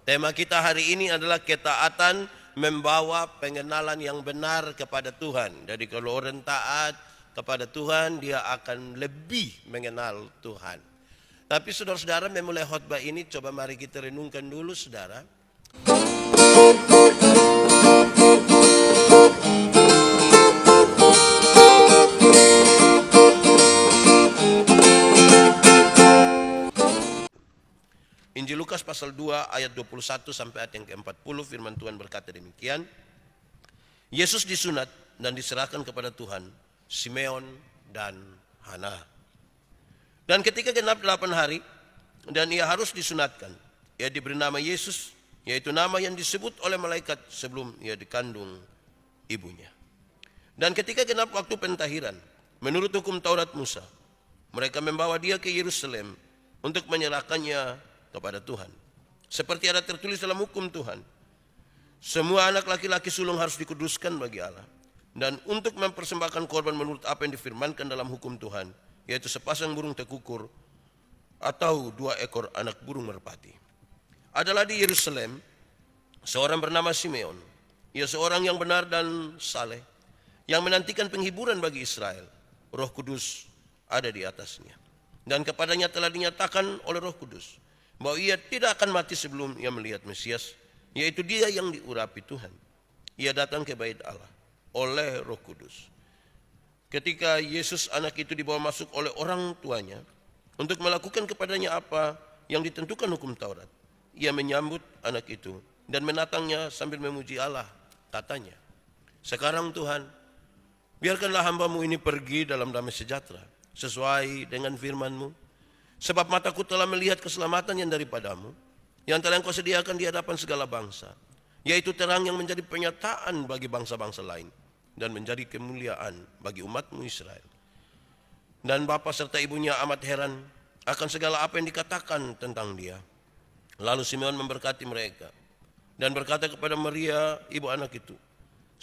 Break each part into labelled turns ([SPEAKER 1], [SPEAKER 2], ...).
[SPEAKER 1] Tema kita hari ini adalah ketaatan membawa pengenalan yang benar kepada Tuhan. Jadi kalau orang taat kepada Tuhan, dia akan lebih mengenal Tuhan. Tapi saudara-saudara, memulai khotbah ini, coba mari kita renungkan dulu saudara. Injil Lukas pasal 2 ayat 21 sampai ayat yang ke-40, firman Tuhan berkata demikian. Yesus disunat dan diserahkan kepada Tuhan, Simeon dan Hana. Dan ketika genap 8 hari dan ia harus disunatkan, ia diberi nama Yesus, yaitu nama yang disebut oleh malaikat sebelum ia dikandung ibunya. Dan ketika genap waktu pentahiran, menurut hukum Taurat Musa, mereka membawa dia ke Yerusalem untuk menyerahkannya kepada Tuhan. Seperti ada tertulis dalam hukum Tuhan, semua anak laki-laki sulung harus dikuduskan bagi Allah. Dan untuk mempersembahkan korban menurut apa yang difirmankan dalam hukum Tuhan, yaitu sepasang burung tekukur atau 2 ekor anak burung merpati. Adalah di Yerusalem seorang bernama Simeon. Ia seorang yang benar dan saleh, yang menantikan penghiburan bagi Israel. Roh Kudus ada di atasnya. Dan kepadanya telah dinyatakan oleh Roh Kudus bahwa ia tidak akan mati sebelum ia melihat Mesias, yaitu dia yang diurapi Tuhan. Ia datang ke bait Allah oleh Roh Kudus. Ketika Yesus anak itu dibawa masuk oleh orang tuanya untuk melakukan kepadanya apa yang ditentukan hukum Taurat, ia menyambut anak itu dan menatangnya sambil memuji Allah. Katanya, sekarang Tuhan, biarkanlah hamba-Mu ini pergi dalam damai sejahtera sesuai dengan firman-Mu. Sebab mataku telah melihat keselamatan yang daripada-Mu, yang telah Engkau sediakan di hadapan segala bangsa, yaitu terang yang menjadi penyataan bagi bangsa-bangsa lain, dan menjadi kemuliaan bagi umat-Mu Israel. Dan bapa serta ibunya amat heran akan segala apa yang dikatakan tentang dia. Lalu Simeon memberkati mereka, dan berkata kepada Maria, ibu anak itu,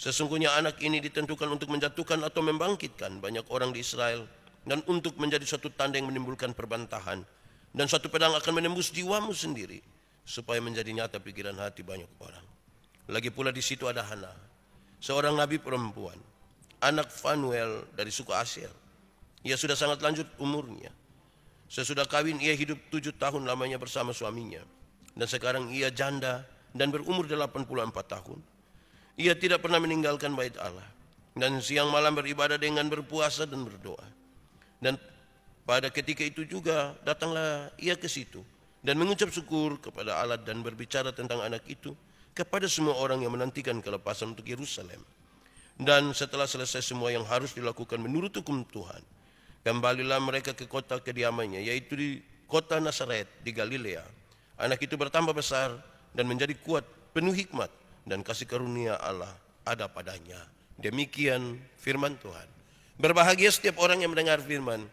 [SPEAKER 1] sesungguhnya anak ini ditentukan untuk menjatuhkan atau membangkitkan banyak orang di Israel, dan untuk menjadi suatu tanda yang menimbulkan perbantahan, dan suatu pedang akan menembus jiwamu sendiri, supaya menjadi nyata pikiran hati banyak orang. Lagi pula di situ ada Hana, seorang nabi perempuan, anak Fanuel dari suku Aser. Ia sudah sangat lanjut umurnya. Sesudah kawin ia hidup 7 tahun lamanya bersama suaminya, dan sekarang ia janda dan berumur 84 tahun. Ia tidak pernah meninggalkan bait Allah, dan siang malam beribadah dengan berpuasa dan berdoa. Dan pada ketika itu juga datanglah ia ke situ dan mengucap syukur kepada Allah dan berbicara tentang anak itu kepada semua orang yang menantikan kelepasan untuk Yerusalem. Dan setelah selesai semua yang harus dilakukan menurut hukum Tuhan, kembalilah mereka ke kota kediamannya, yaitu di kota Nazaret di Galilea. Anak itu bertambah besar dan menjadi kuat, penuh hikmat, dan kasih karunia Allah ada padanya. Demikian firman Tuhan. Berbahagia setiap orang yang mendengar firman,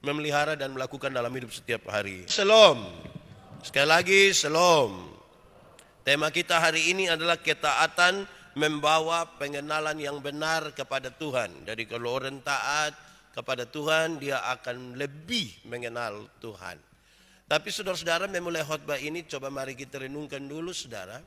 [SPEAKER 1] memelihara dan melakukan dalam hidup setiap hari. Shalom. Sekali lagi, shalom. Tema kita hari ini adalah ketaatan membawa pengenalan yang benar kepada Tuhan. Jadi kalau orang taat kepada Tuhan, dia akan lebih mengenal Tuhan. Tapi saudara-saudara, memulai khotbah ini, coba mari kita renungkan dulu saudara.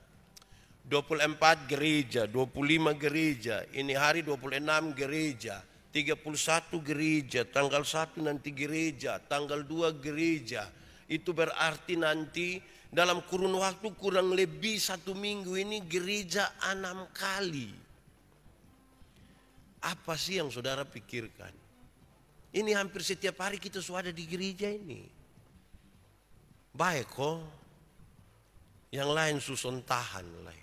[SPEAKER 1] 24 gereja, 25 gereja, ini hari 26 gereja. 31 gereja, tanggal 1 nanti gereja, tanggal 2 gereja. Itu berarti nanti dalam kurun waktu kurang lebih 1 minggu ini gereja 6 kali. Apa sih yang saudara pikirkan? Ini hampir setiap hari kita sudah ada di gereja ini. Baik kok, yang lain susun tahan lah.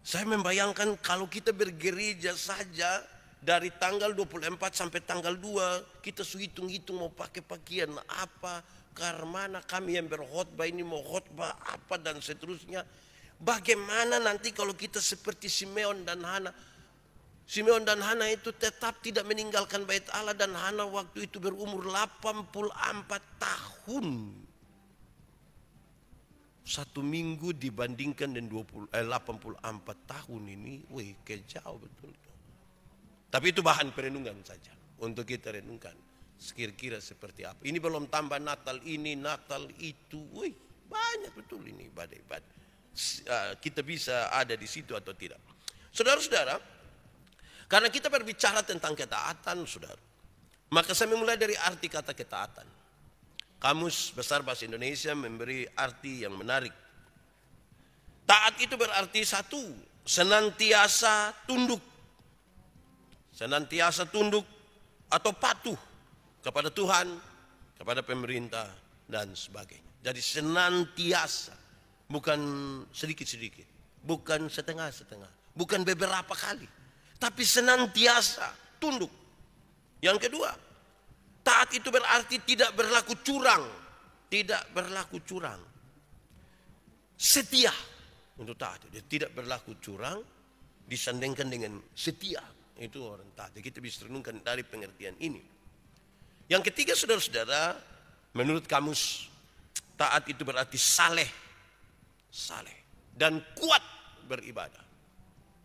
[SPEAKER 1] Saya membayangkan kalau kita bergereja saja, dari tanggal 24 sampai tanggal 2 kita hitung-hitung mau pakai pakaian apa, karena kami yang berkhotbah ini mau khotbah apa dan seterusnya. Bagaimana nanti kalau kita seperti Simeon dan Hana? Simeon dan Hana itu tetap tidak meninggalkan bait Allah, dan Hana waktu itu berumur 84 tahun. 1 minggu dibandingkan dengan 84 tahun ini, wih kejauh betul. Tapi itu bahan perenungan saja untuk kita renungkan. Kira-kira seperti apa. Ini belum tambah Natal ini, Natal itu. Wih, Banyak betul ini ibadah-ibadah. Kita bisa ada di situ atau tidak. Saudara-saudara, karena kita berbicara tentang ketaatan, saudara, maka saya memulai dari arti kata ketaatan. Kamus Besar Bahasa Indonesia memberi arti yang menarik. Taat itu berarti satu, senantiasa tunduk. Senantiasa tunduk atau patuh kepada Tuhan, kepada pemerintah, dan sebagainya. Jadi senantiasa, bukan sedikit-sedikit, bukan setengah-setengah, bukan beberapa kali, tapi senantiasa tunduk. Yang kedua, taat itu berarti tidak berlaku curang. Tidak berlaku curang. Setia untuk taat. Dia tidak berlaku curang disandingkan dengan setia. Itu orang taat. Kita bisa renungkan dari pengertian ini. Yang ketiga, saudara-saudara, menurut kamus, taat itu berarti saleh. Saleh. Dan kuat beribadah.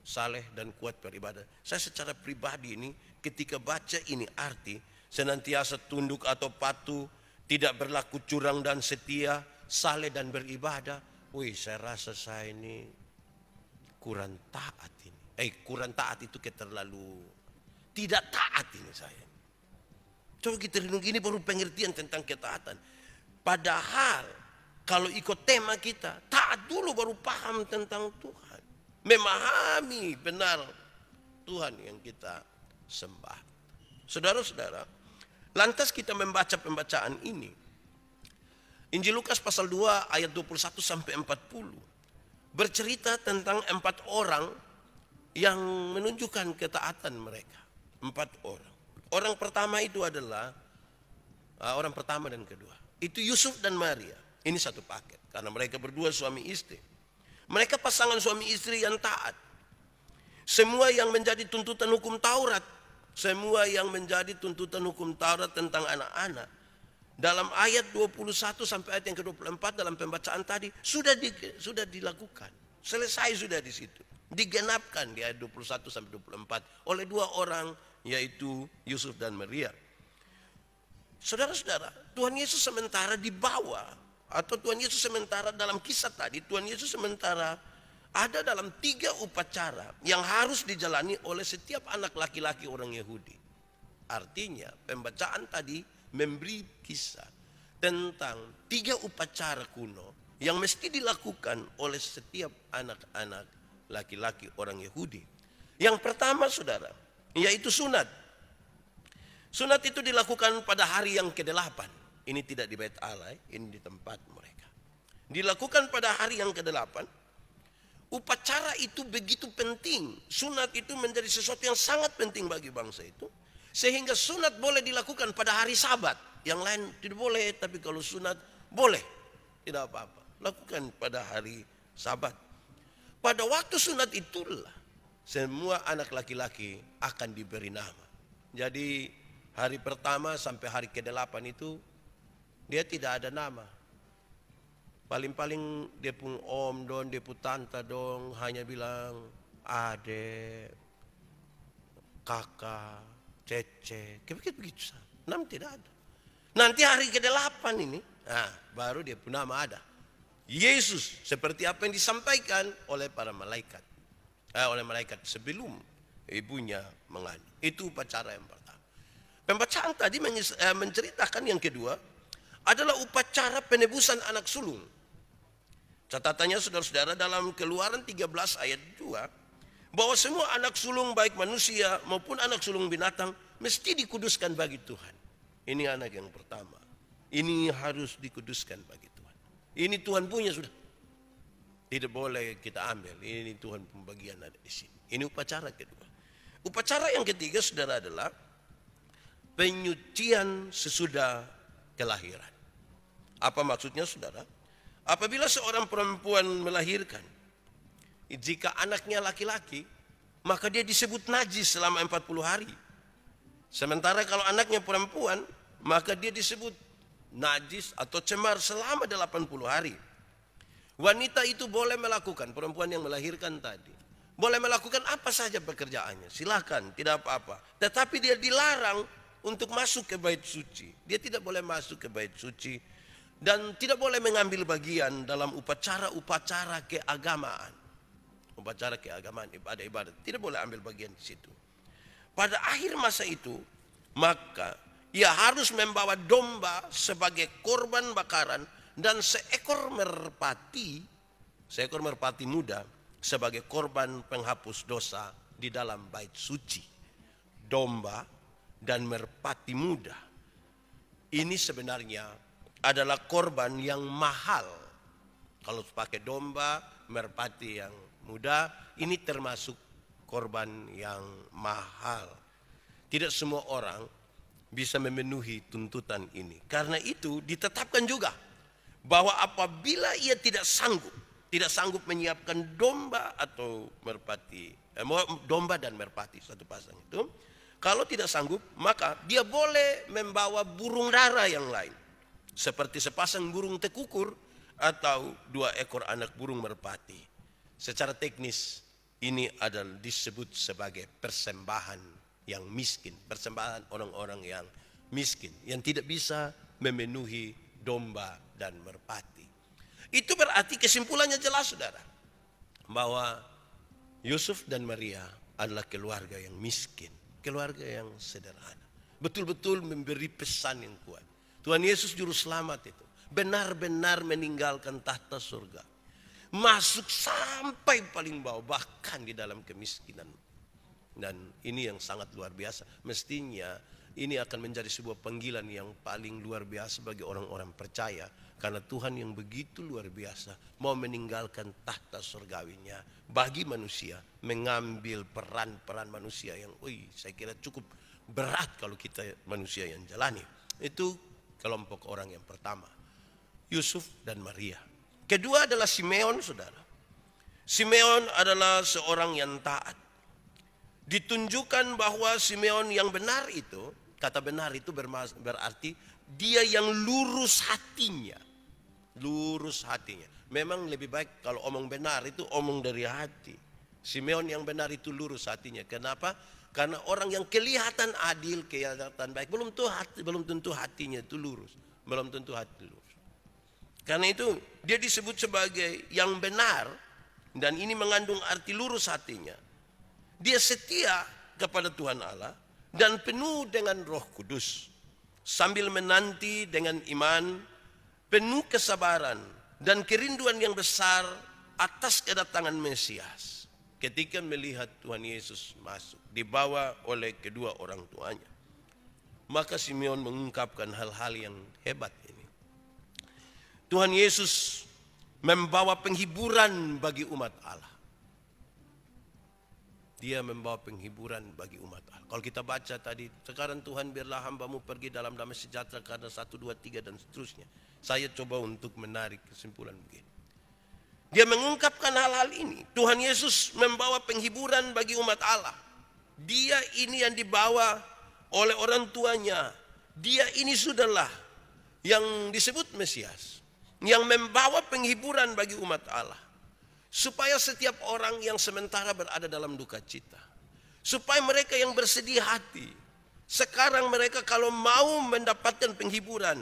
[SPEAKER 1] Saleh dan kuat beribadah. Saya secara pribadi ini ketika baca ini arti senantiasa tunduk atau patuh, tidak berlaku curang dan setia, saleh dan beribadah. Wih, saya rasa saya ini kurang taat ini. Kurang taat itu keterlalu tidak taat ini saya. Coba kita renung, ini baru pengertian tentang ketaatan. Padahal kalau ikut tema kita, taat dulu baru paham tentang Tuhan. Memahami benar Tuhan yang kita sembah. Saudara-saudara, lantas kita membaca pembacaan ini. Injil Lukas pasal 2 ayat 21 sampai 40 bercerita tentang 4 orang yang menunjukkan ketaatan mereka. 4 orang. Orang pertama itu adalah orang pertama dan kedua. Itu Yusuf dan Maria. Ini satu paket karena mereka berdua suami istri. Mereka pasangan suami istri yang taat. Semua yang menjadi tuntutan hukum Taurat, semua yang menjadi tuntutan hukum Taurat tentang anak-anak, dalam ayat 21 sampai ayat yang ke-24 dalam pembacaan tadi sudah dilakukan. Selesai sudah di situ. Digenapkan di ayat 21 sampai 24 oleh 2 orang, yaitu Yusuf dan Maria. Saudara-saudara, Tuhan Yesus sementara dibawa, atau Tuhan Yesus sementara dalam kisah tadi, Tuhan Yesus sementara ada dalam 3 upacara yang harus dijalani oleh setiap anak laki-laki orang Yahudi. Artinya pembacaan tadi memberi kisah tentang 3 upacara kuno yang mesti dilakukan oleh setiap anak-anak laki-laki orang Yahudi. Yang pertama, saudara, yaitu sunat. Sunat itu dilakukan pada hari yang ke-8. Ini tidak di Bait Allah, ini di tempat mereka. Dilakukan pada hari yang ke-8. Upacara itu begitu penting. Sunat itu menjadi sesuatu yang sangat penting bagi bangsa itu. Sehingga sunat boleh dilakukan pada hari Sabat. Yang lain tidak boleh, tapi kalau sunat boleh. Tidak apa-apa. Lakukan pada hari Sabat. Pada waktu sunat itulah semua anak laki-laki akan diberi nama. Jadi hari pertama sampai hari ke-8 itu dia tidak ada nama. Paling-paling dia pun om dong, dia pun tante dong, hanya bilang adek, kakak, cece, begitu. Nama tidak ada. Nanti hari ke-8 ini, baru dia pun nama ada. Yesus seperti apa yang disampaikan oleh para malaikat. Oleh malaikat sebelum ibunya mengandung. Itu upacara yang pertama. Pembacaan tadi menceritakan yang kedua adalah upacara penebusan anak sulung. Catatannya saudara-saudara dalam Keluaran 13 ayat 2 bahwa semua anak sulung baik manusia maupun anak sulung binatang mesti dikuduskan bagi Tuhan. Ini anak yang pertama. Ini harus dikuduskan bagi Tuhan. Ini Tuhan punya sudah. Tidak boleh kita ambil. Ini Tuhan pembagian ada di sini. Ini upacara kedua. Upacara yang ketiga, saudara, adalah penyucian sesudah kelahiran. Apa maksudnya, saudara? Apabila seorang perempuan melahirkan, jika anaknya laki-laki, maka dia disebut najis selama 40 hari. Sementara kalau anaknya perempuan, maka dia disebut najis atau cemar selama 80 hari. Wanita itu boleh melakukan, perempuan yang melahirkan tadi, boleh melakukan apa saja pekerjaannya, silakan, tidak apa-apa. Tetapi dia dilarang untuk masuk ke bait suci. Dia tidak boleh masuk ke bait suci dan tidak boleh mengambil bagian dalam upacara-upacara keagamaan. Upacara keagamaan, ibadah-ibadah, tidak boleh ambil bagian di situ. Pada akhir masa itu, maka ia harus membawa domba sebagai korban bakaran dan seekor merpati muda sebagai korban penghapus dosa di dalam bait suci. Domba dan merpati muda ini sebenarnya adalah korban yang mahal. Kalau pakai domba, merpati yang muda, ini termasuk korban yang mahal. Tidak semua orang bisa memenuhi tuntutan ini. Karena itu ditetapkan juga bahwa apabila ia tidak sanggup menyiapkan domba atau merpati, domba dan merpati satu pasang itu, kalau tidak sanggup, maka dia boleh membawa burung dara yang lain, seperti sepasang burung tekukur atau 2 ekor anak burung merpati. Secara teknis ini adalah disebut sebagai persembahan yang miskin, persembahan orang-orang yang miskin, yang tidak bisa memenuhi domba dan merpati. Itu berarti kesimpulannya jelas, saudara, bahwa Yusuf dan Maria adalah keluarga yang miskin, keluarga yang sederhana. Betul-betul memberi pesan yang kuat. Tuhan Yesus Juru Selamat itu benar-benar meninggalkan tahta surga, masuk sampai paling bawah, bahkan di dalam kemiskinan. Dan ini yang sangat luar biasa. Mestinya ini akan menjadi sebuah panggilan yang paling luar biasa bagi orang-orang percaya. Karena Tuhan yang begitu luar biasa mau meninggalkan tahta surgawinya bagi manusia, mengambil peran-peran manusia yang saya kira cukup berat kalau kita manusia yang jalani. Itu kelompok orang yang pertama, Yusuf dan Maria. Kedua adalah Simeon, saudara. Simeon adalah seorang yang taat. Ditunjukkan bahwa Simeon yang benar itu, kata benar itu berarti dia yang lurus hatinya. Lurus hatinya. Memang lebih baik kalau omong benar itu omong dari hati. Simeon yang benar itu lurus hatinya. Kenapa? Karena orang yang kelihatan adil, kelihatan baik, belum tentu hatinya itu lurus. Belum tentu hati lurus. Karena itu dia disebut sebagai yang benar, dan ini mengandung arti lurus hatinya. Dia setia kepada Tuhan Allah dan penuh dengan Roh Kudus, sambil menanti dengan iman, penuh kesabaran dan kerinduan yang besar atas kedatangan Mesias. Ketika melihat Tuhan Yesus masuk, dibawa oleh kedua orang tuanya, maka Simeon mengungkapkan hal-hal yang hebat ini. Tuhan Yesus membawa penghiburan bagi umat Allah. Dia membawa penghiburan bagi umat Allah. Kalau kita baca tadi, sekarang Tuhan biarlah hambamu pergi dalam damai sejahtera karena 1, 2, 3 dan seterusnya. Saya coba untuk menarik kesimpulan begini. Dia mengungkapkan hal-hal ini. Tuhan Yesus membawa penghiburan bagi umat Allah. Dia ini yang dibawa oleh orang tuanya. Dia ini sudahlah yang disebut Mesias, yang membawa penghiburan bagi umat Allah. Supaya setiap orang yang sementara berada dalam duka cita, supaya mereka yang bersedih hati, sekarang mereka kalau mau mendapatkan penghiburan,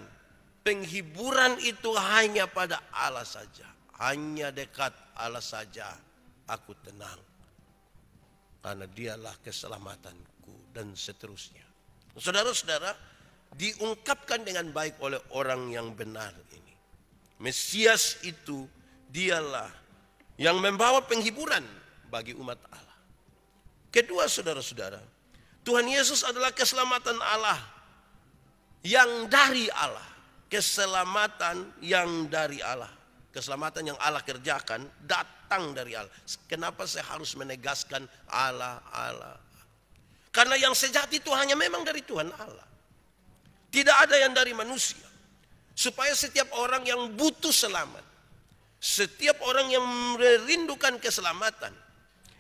[SPEAKER 1] penghiburan itu hanya pada Allah saja. Hanya dekat Allah saja aku tenang, karena dialah keselamatanku, dan seterusnya. Saudara-saudara, diungkapkan dengan baik oleh orang yang benar ini. Mesias itu dialah yang membawa penghiburan bagi umat Allah. Kedua, saudara-saudara, Tuhan Yesus adalah keselamatan Allah yang dari Allah. Keselamatan yang dari Allah. Keselamatan yang Allah kerjakan datang dari Allah. Kenapa saya harus menegaskan Allah, Allah? Karena yang sejati itu hanya memang dari Tuhan Allah. Tidak ada yang dari manusia. Supaya setiap orang yang butuh selamat, setiap orang yang merindukan keselamatan,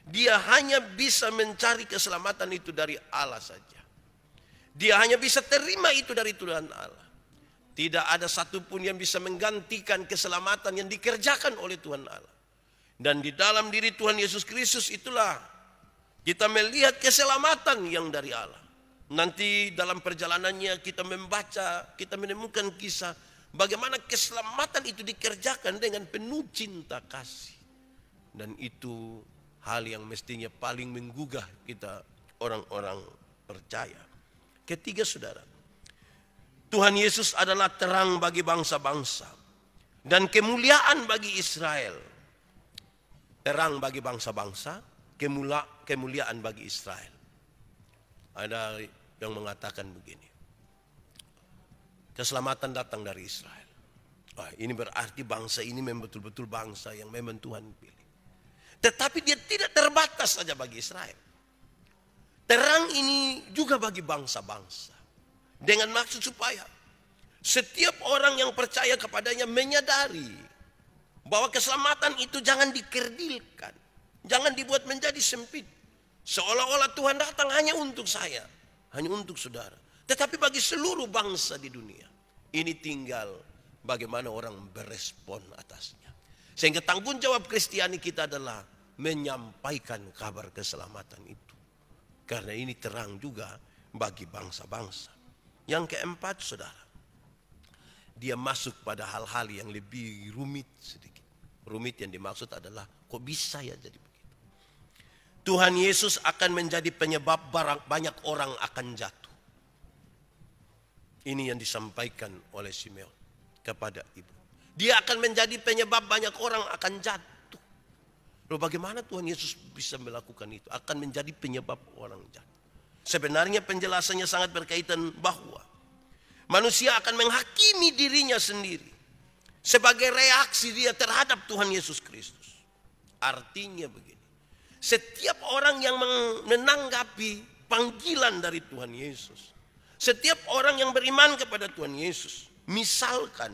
[SPEAKER 1] dia hanya bisa mencari keselamatan itu dari Allah saja. Dia hanya bisa terima itu dari Tuhan Allah. Tidak ada satupun yang bisa menggantikan keselamatan yang dikerjakan oleh Tuhan Allah. Dan di dalam diri Tuhan Yesus Kristus itulah kita melihat keselamatan yang dari Allah. Nanti dalam perjalanannya kita membaca, kita menemukan kisah bagaimana keselamatan itu dikerjakan dengan penuh cinta kasih. Dan itu hal yang mestinya paling menggugah kita orang-orang percaya. Ketiga, saudara, Tuhan Yesus adalah terang bagi bangsa-bangsa dan kemuliaan bagi Israel. Terang bagi bangsa-bangsa, kemuliaan bagi Israel. Ada yang mengatakan begini, keselamatan datang dari Israel. Wah, ini berarti bangsa ini memang betul-betul bangsa yang memang Tuhan pilih. Tetapi dia tidak terbatas saja bagi Israel. Terang ini juga bagi bangsa-bangsa. Dengan maksud supaya setiap orang yang percaya kepadanya menyadari bahwa keselamatan itu jangan dikerdilkan. Jangan dibuat menjadi sempit. Seolah-olah Tuhan datang hanya untuk saya, hanya untuk saudara. Tetapi bagi seluruh bangsa di dunia. Ini tinggal bagaimana orang berespon atasnya. Sehingga tanggung jawab Kristiani kita adalah menyampaikan kabar keselamatan itu. Karena ini terang juga bagi bangsa-bangsa. Yang keempat, saudara, dia masuk pada hal-hal yang lebih rumit sedikit. Rumit yang dimaksud adalah, kok bisa ya jadi begitu? Tuhan Yesus akan menjadi penyebab banyak orang akan jatuh. Ini yang disampaikan oleh Simeon kepada ibu. Dia akan menjadi penyebab banyak orang akan jatuh. Loh, bagaimana Tuhan Yesus bisa melakukan itu? Akan menjadi penyebab orang jatuh. Sebenarnya penjelasannya sangat berkaitan bahwa manusia akan menghakimi dirinya sendiri sebagai reaksi dia terhadap Tuhan Yesus Kristus. Artinya begini, setiap orang yang menanggapi panggilan dari Tuhan Yesus, setiap orang yang beriman kepada Tuhan Yesus, misalkan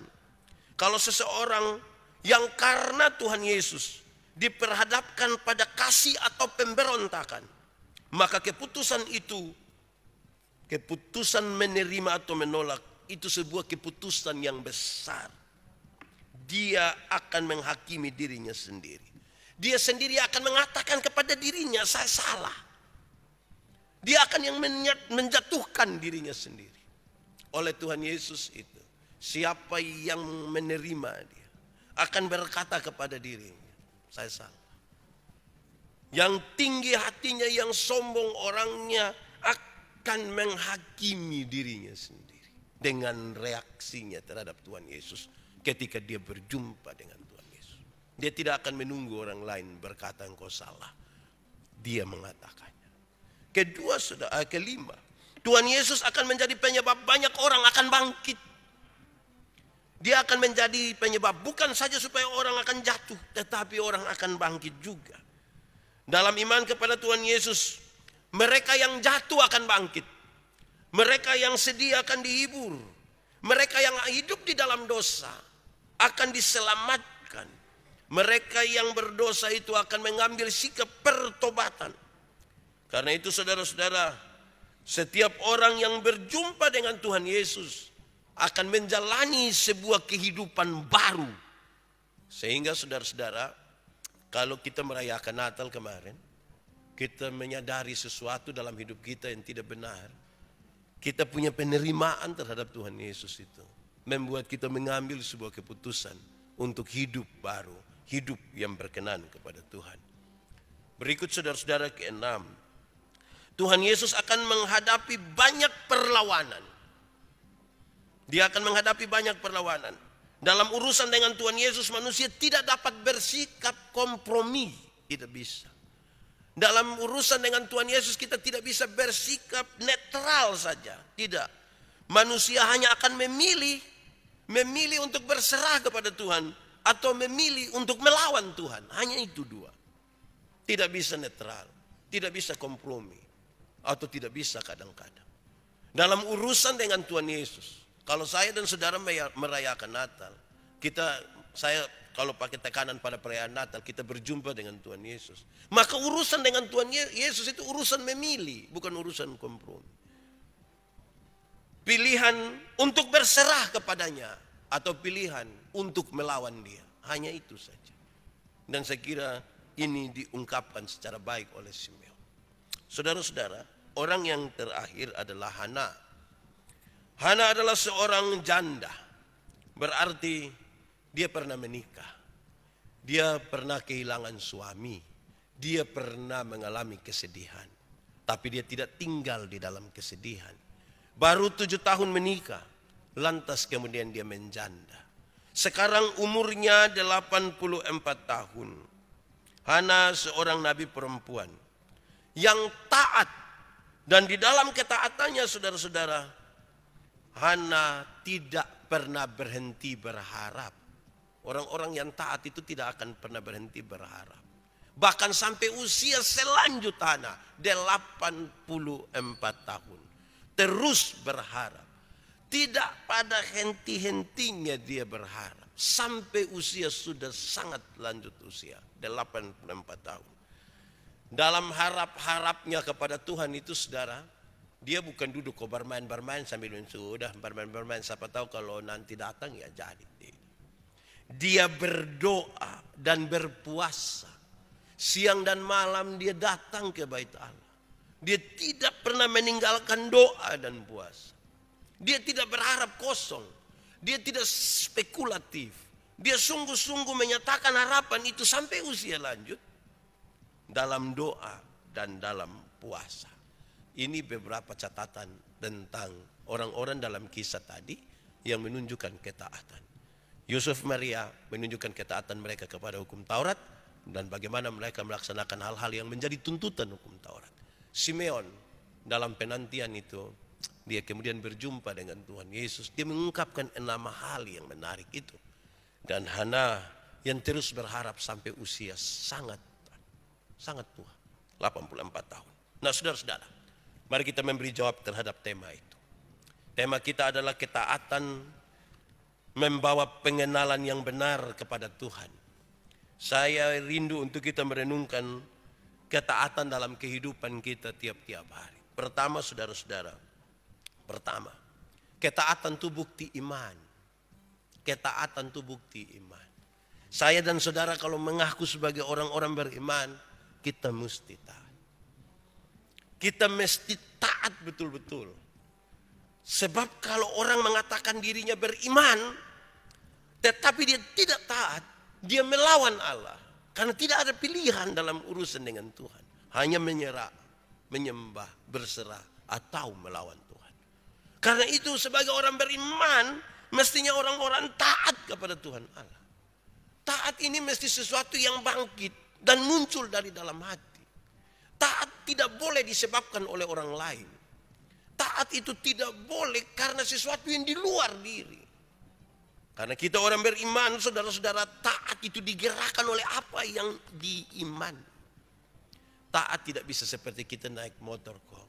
[SPEAKER 1] kalau seseorang yang karena Tuhan Yesus diperhadapkan pada kasih atau pemberontakan, maka keputusan itu, keputusan menerima atau menolak, itu sebuah keputusan yang besar. Dia akan menghakimi dirinya sendiri. Dia sendiri akan mengatakan kepada dirinya, saya salah. Dia akan yang menjatuhkan dirinya sendiri. Oleh Tuhan Yesus itu, siapa yang menerima dia akan berkata kepada dirinya, saya salah. Yang tinggi hatinya, yang sombong orangnya akan menghakimi dirinya sendiri dengan reaksinya terhadap Tuhan Yesus ketika dia berjumpa dengan Tuhan Yesus. Dia tidak akan menunggu orang lain berkata engkau salah. Dia mengatakannya. Kelima, Tuhan Yesus akan menjadi penyebab banyak orang akan bangkit. Dia akan menjadi penyebab bukan saja supaya orang akan jatuh, tetapi orang akan bangkit juga. Dalam iman kepada Tuhan Yesus, mereka yang jatuh akan bangkit. Mereka yang sedih akan dihibur. Mereka yang hidup di dalam dosa akan diselamatkan. Mereka yang berdosa itu akan mengambil sikap pertobatan. Karena itu saudara-saudara, setiap orang yang berjumpa dengan Tuhan Yesus akan menjalani sebuah kehidupan baru. Sehingga saudara-saudara, kalau kita merayakan Natal kemarin, kita menyadari sesuatu dalam hidup kita yang tidak benar. Kita punya penerimaan terhadap Tuhan Yesus itu. Membuat kita mengambil sebuah keputusan untuk hidup baru. Hidup yang berkenan kepada Tuhan. Berikut saudara-saudara keenam. Tuhan Yesus akan menghadapi banyak perlawanan. Dia akan menghadapi banyak perlawanan. Dalam urusan dengan Tuhan Yesus, manusia tidak dapat bersikap kompromi. Tidak bisa. Dalam urusan dengan Tuhan Yesus, kita tidak bisa bersikap netral saja. Tidak. Manusia hanya akan memilih untuk berserah kepada Tuhan, atau memilih untuk melawan Tuhan. Hanya itu dua. Tidak bisa netral. Tidak bisa kompromi. Atau tidak bisa kadang-kadang. Dalam urusan dengan Tuhan Yesus, kalau saya dan saudara merayakan Natal, saya kalau pakai tekanan pada perayaan Natal, kita berjumpa dengan Tuhan Yesus. Maka urusan dengan Tuhan Yesus itu urusan memilih, bukan urusan kompromi. Pilihan untuk berserah kepadanya, atau pilihan untuk melawan dia. Hanya itu saja. Dan saya kira ini diungkapkan secara baik oleh Simeon. Saudara-saudara, orang yang terakhir adalah Hana. Hana adalah seorang janda. berarti dia pernah menikah. Dia pernah kehilangan suami. Dia pernah mengalami kesedihan. Tapi dia tidak tinggal di dalam kesedihan. Baru 7 tahun menikah. Lantas kemudian dia menjanda. Sekarang umurnya 84 tahun. Hana seorang nabi perempuan yang taat. Dan di dalam ketaatannya saudara-saudara, Hana tidak pernah berhenti berharap. Orang-orang yang taat itu tidak akan pernah berhenti berharap. Bahkan sampai usia selanjut Hana, 84 tahun. Terus berharap. Tidak pada henti-hentinya dia berharap. Sampai usia sudah sangat lanjut usia. 84 tahun. Dalam harap-harapnya kepada Tuhan itu saudara, dia bukan duduk kok bermain-bermain sambil sudah bermain-bermain. Siapa tahu kalau nanti datang ya jadi. Dia berdoa dan berpuasa. Siang dan malam dia datang ke bait Allah. Dia tidak pernah meninggalkan doa dan puasa. Dia tidak berharap kosong. Dia tidak spekulatif. Dia sungguh-sungguh menyatakan harapan itu sampai usia lanjut. Dalam doa dan dalam puasa. Ini beberapa catatan tentang orang-orang dalam kisah tadi yang menunjukkan ketaatan. Yusuf Maria menunjukkan ketaatan mereka kepada hukum Taurat. Dan bagaimana mereka melaksanakan hal-hal yang menjadi tuntutan hukum Taurat. Simeon dalam penantian itu, dia kemudian berjumpa dengan Tuhan Yesus. Dia mengungkapkan 6 hal yang menarik itu. Dan Hana yang terus berharap sampai usia sangat tua. 84 tahun. Nah saudara-saudara, mari kita memberi jawab terhadap tema itu. Tema kita adalah ketaatan membawa pengenalan yang benar kepada Tuhan. Saya rindu untuk kita merenungkan ketaatan dalam kehidupan kita tiap-tiap hari. Pertama saudara-saudara, ketaatan itu bukti iman. Ketaatan itu bukti iman. Saya dan saudara kalau mengaku sebagai orang-orang beriman, kita mesti taat. Kita mesti taat betul-betul. Sebab kalau orang mengatakan dirinya beriman, tetapi dia tidak taat, dia melawan Allah. Karena tidak ada pilihan dalam urusan dengan Tuhan. Hanya menyerah, menyembah, berserah, atau melawan Tuhan. Karena itu sebagai orang beriman, mestinya orang-orang taat kepada Tuhan Allah. Taat ini mesti sesuatu yang bangkit dan muncul dari dalam hati. Taat tidak boleh disebabkan oleh orang lain. Taat itu tidak boleh karena sesuatu yang di luar diri. Karena kita orang beriman, saudara-saudara, taat itu digerakkan oleh apa yang diiman. Taat tidak bisa seperti kita naik motor kok.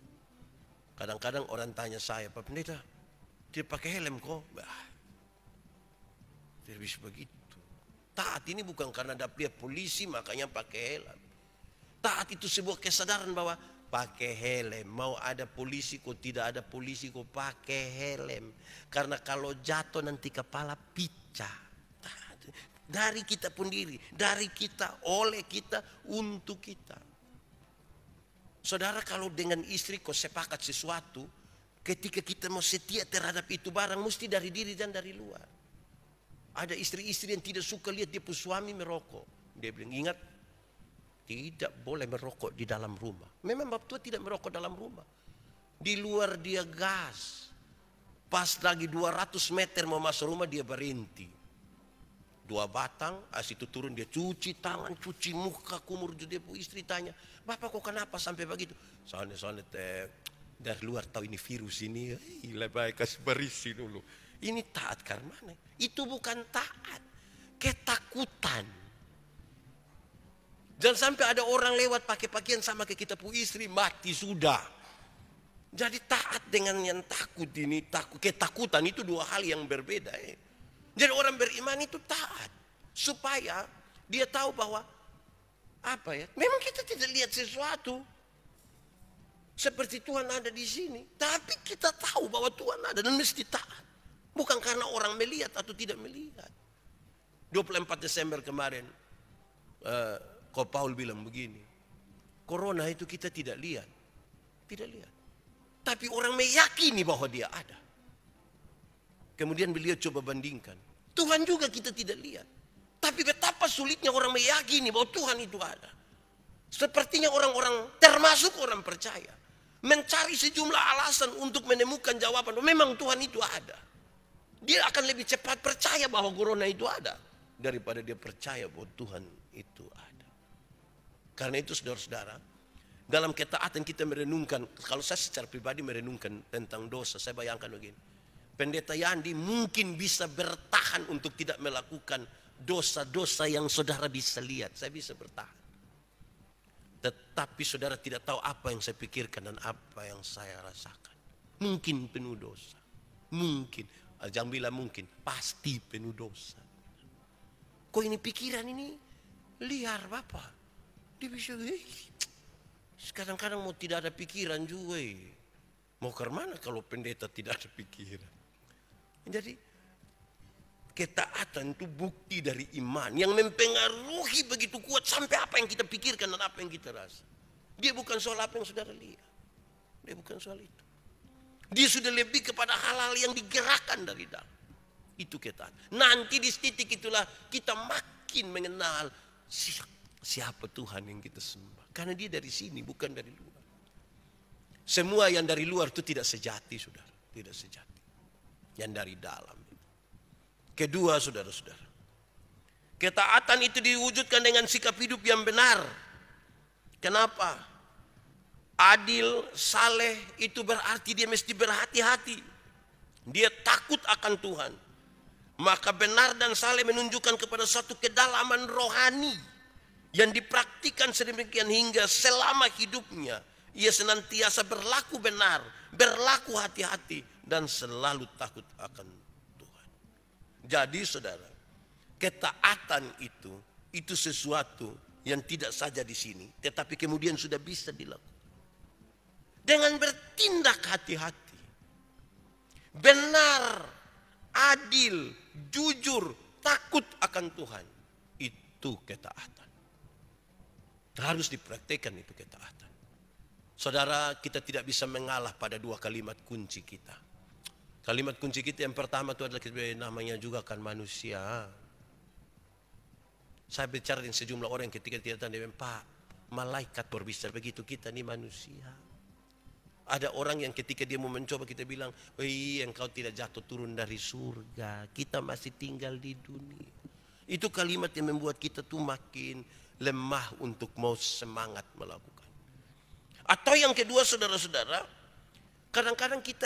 [SPEAKER 1] Kadang-kadang orang tanya saya, Pak Pendeta, dia pakai helm kok? Tidak bisa begitu. Taat ini bukan karena ada dia polisi makanya pakai helm. Taat itu sebuah kesadaran bahwa pakai helm. Mau ada polisi kok tidak ada polisi kok pakai helm. Karena kalau jatuh nanti kepala pecah. Dari kita pun diri. Dari kita, oleh kita, untuk kita. Saudara kalau dengan istri kok sepakat sesuatu. Ketika kita mau setia terhadap itu barang mesti dari diri dan dari luar. Ada istri-istri yang tidak suka lihat dia pun suami merokok. Dia bilang ingat. Tidak boleh merokok di dalam rumah. Memang bab tua tidak merokok dalam rumah. Di luar dia gas. Pas lagi 200 meter mau masuk rumah dia berhenti. 2 batang, itu turun dia cuci tangan, cuci muka, kumur. Dia istri tanya, Bapak kok kenapa sampai begitu? Soalnya dari luar tahu ini virus ini. Lebih baik kasih berisi dulu. Ini taat karena mana? Itu bukan taat. Ketakutan. Jangan sampai ada orang lewat pakai pakaian sama kayak kita punya istri, mati sudah. Jadi taat dengan yang takut ini, ketakutan itu 2 hal yang berbeda. Jadi orang beriman itu taat. Supaya dia tahu bahwa, memang kita tidak lihat sesuatu. Seperti Tuhan ada di sini. Tapi kita tahu bahwa Tuhan ada dan mesti taat. Bukan karena orang melihat atau tidak melihat. 24 Desember kemarin, Ko Paul bilang begini, corona itu kita tidak lihat. Tidak lihat. Tapi orang meyakini bahwa dia ada. Kemudian beliau coba bandingkan. Tuhan juga kita tidak lihat. Tapi betapa sulitnya orang meyakini bahwa Tuhan itu ada. Sepertinya orang-orang, termasuk orang percaya, mencari sejumlah alasan untuk menemukan jawaban. Memang Tuhan itu ada. Dia akan lebih cepat percaya bahwa corona itu ada daripada dia percaya bahwa Tuhan itu ada. Karena itu saudara-saudara, dalam ketaatan kita merenungkan, kalau saya secara pribadi merenungkan tentang dosa, saya bayangkan begini. Pendeta Yandi mungkin bisa bertahan untuk tidak melakukan dosa-dosa yang saudara bisa lihat. Saya bisa bertahan. Tetapi saudara tidak tahu apa yang saya pikirkan dan apa yang saya rasakan. Mungkin penuh dosa. Mungkin. Jangan bilang mungkin. Pasti penuh dosa. Kok ini pikiran ini liar Bapak. Dia bisa, kadang-kadang mau tidak ada pikiran juga. Mau ke mana kalau pendeta tidak ada pikiran. Jadi ketaatan itu bukti dari iman yang mempengaruhi begitu kuat sampai apa yang kita pikirkan dan apa yang kita rasa. Dia bukan soal apa yang saudara lihat. Dia bukan soal itu. Dia sudah lebih kepada hal-hal yang digerakkan dari dalam. Itu ketaatan. Nanti di titik itulah kita makin mengenal siapa Tuhan yang kita sembah. Karena dia dari sini bukan dari luar. Semua yang dari luar itu tidak sejati saudara. Tidak sejati. Yang dari dalam. Kedua saudara-saudara, ketaatan itu diwujudkan dengan sikap hidup yang benar. Kenapa? Adil, saleh itu berarti dia mesti berhati-hati. Dia takut akan Tuhan. Maka benar dan saleh menunjukkan kepada satu kedalaman rohani yang dipraktikkan sedemikian hingga selama hidupnya ia senantiasa berlaku benar, berlaku hati-hati dan selalu takut akan Tuhan. Jadi saudara, ketaatan itu sesuatu yang tidak saja di sini, tetapi kemudian sudah bisa dilakukan. Dengan bertindak hati-hati, benar, adil, jujur, takut akan Tuhan. Itu ketaatan. Harus dipraktekkan itu ketaatan. Saudara, kita tidak bisa mengalah pada dua kalimat kunci kita. Kalimat kunci kita yang pertama itu adalah namanya juga kan manusia. Saya bicara dengan sejumlah orang yang ketika tidak tahu, dia bilang, Pak, malaikat berbicara begitu, kita ini manusia. Ada orang yang ketika dia mau mencoba kita bilang, engkau tidak jatuh turun dari surga, kita masih tinggal di dunia. Itu kalimat yang membuat kita tuh makin lemah untuk mau semangat melakukan. Atau yang kedua saudara-saudara, kadang-kadang kita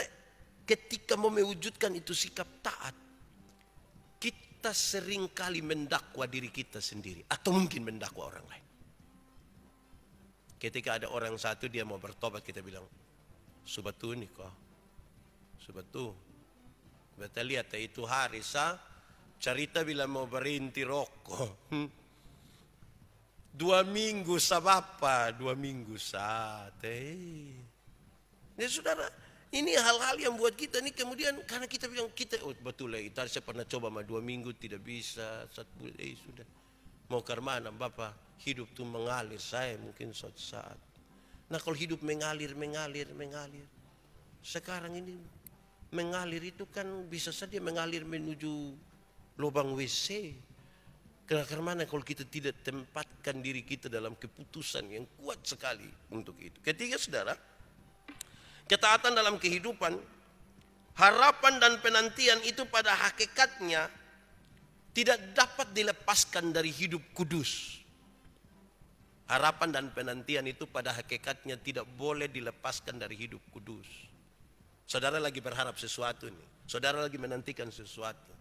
[SPEAKER 1] ketika mau mewujudkan itu sikap taat, kita seringkali mendakwa diri kita sendiri. Atau mungkin mendakwa orang lain. Ketika ada orang satu dia mau bertobat, kita bilang, subatu nih kok, subatu. Kita lihat itu hari cerita bilang mau berhenti rokok. 2 minggu sa Bapak, 2 minggu sa teh. Ya saudara, ini hal-hal yang buat kita nih kemudian karena kita bilang betul lah, saya pernah coba 2 minggu tidak bisa, 1 bulan sudah. Mau ke mana Bapak? Hidup tuh mengalir, saya mungkin suatu saat. Nah kalau hidup mengalir. Sekarang ini mengalir itu kan bisa saja mengalir menuju lubang WC. Karena kalau kita tidak tempatkan diri kita dalam keputusan yang kuat sekali untuk itu. Ketiga saudara, ketaatan dalam kehidupan, harapan dan penantian itu pada hakikatnya tidak dapat dilepaskan dari hidup kudus. Harapan dan penantian itu pada hakikatnya tidak boleh dilepaskan dari hidup kudus. Saudara lagi berharap sesuatu nih. Saudara lagi menantikan sesuatu.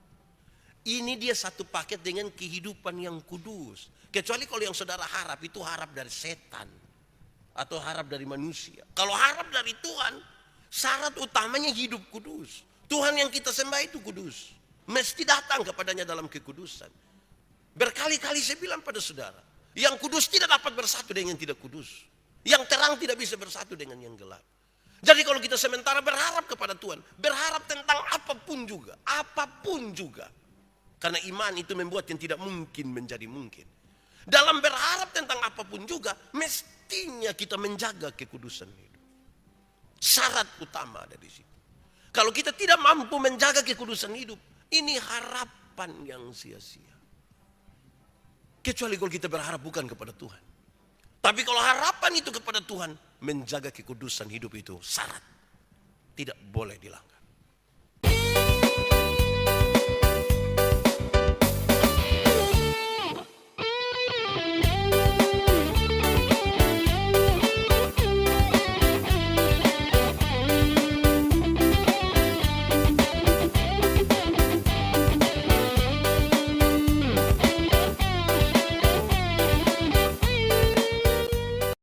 [SPEAKER 1] Ini dia satu paket dengan kehidupan yang kudus. Kecuali kalau yang saudara harap itu harap dari setan. Atau harap dari manusia. Kalau harap dari Tuhan, syarat utamanya hidup kudus. Tuhan yang kita sembah itu kudus. Mesti datang kepadanya dalam kekudusan. Berkali-kali saya bilang pada saudara, yang kudus tidak dapat bersatu dengan yang tidak kudus. Yang terang tidak bisa bersatu dengan yang gelap. Jadi kalau kita sementara berharap kepada Tuhan, berharap tentang apapun juga. Karena iman itu membuat yang tidak mungkin menjadi mungkin. Dalam berharap tentang apapun juga, mestinya kita menjaga kekudusan hidup. Syarat utama ada di situ. Kalau kita tidak mampu menjaga kekudusan hidup, ini harap harapan yang sia-sia. Kecuali kalau kita berharap bukan kepada Tuhan. Tapi kalau harapan itu kepada Tuhan, menjaga kekudusan hidup itu syarat. Tidak boleh dilanggar.